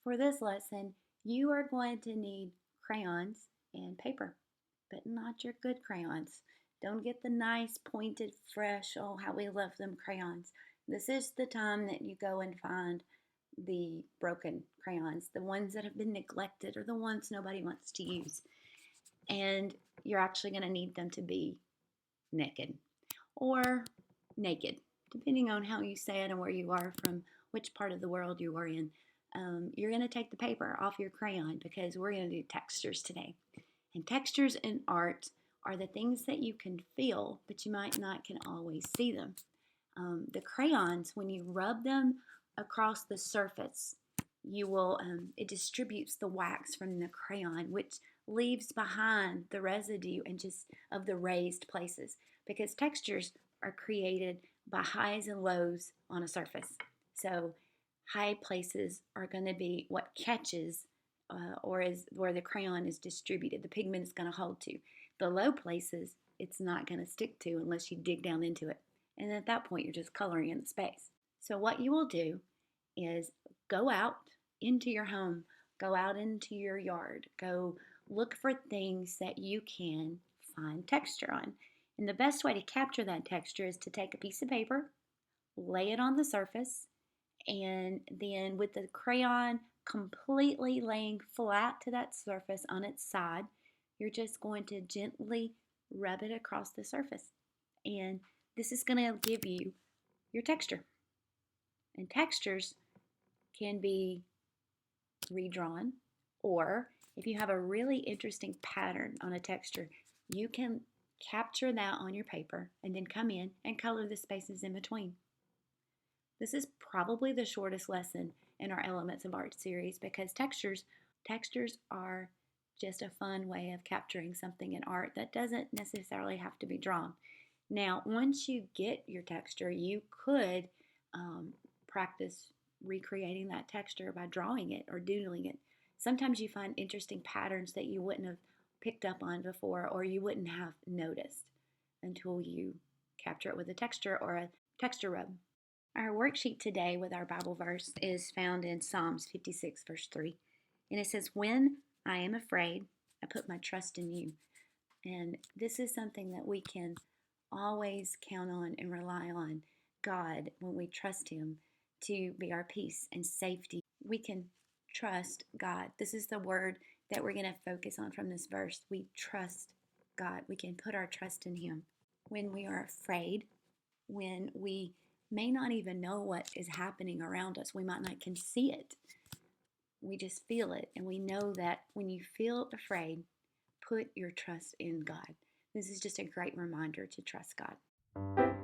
For this lesson, you are going to need crayons and paper, but not your good crayons. Don't get the nice, pointed, fresh, oh, how we love them crayons. This is the time that you go and find the broken crayons, the ones that have been neglected or the ones nobody wants to use. And you're actually going to need them to be naked or naked, depending on how you say it and where you are from which part of the world you are in. You're going to take the paper off your crayon because we're going to do textures today. And textures in art are the things that you can feel, but you might not can always see them. The crayons, when you rub them across the surface, it distributes the wax from the crayon, which leaves behind the residue and just of the raised places, because textures are created by highs and lows on a surface. So high places are going to be what catches or is where the crayon is distributed, the pigment is going to hold to. The low places, it's not going to stick to unless you dig down into it. And at that point, you're just coloring in the space. So what you will do is go out into your home, go out into your yard, go look for things that you can find texture on. And the best way to capture that texture is to take a piece of paper, lay it on the surface, and then with the crayon completely laying flat to that surface on its side, you're just going to gently rub it across the surface. And this is going to give you your texture. And textures can be redrawn, or if you have a really interesting pattern on a texture, you can capture that on your paper and then come in and color the spaces in between. This is probably the shortest lesson in our Elements of Art series because textures are just a fun way of capturing something in art that doesn't necessarily have to be drawn. Now, once you get your texture, you could practice recreating that texture by drawing it or doodling it. Sometimes you find interesting patterns that you wouldn't have picked up on before or you wouldn't have noticed until you capture it with a texture or a texture rub. Our worksheet today with our Bible verse is found in Psalms 56, verse 3. And it says, "When I am afraid, I put my trust in you." And this is something that we can always count on and rely on God when we trust Him to be our peace and safety. We can trust God. This is the word that we're going to focus on from this verse. We trust God. We can put our trust in Him. When we are afraid, when we may not even know what is happening around us, we might not can see it. We just feel it, and we know that when you feel afraid, put your trust in God. This is just a great reminder to trust God.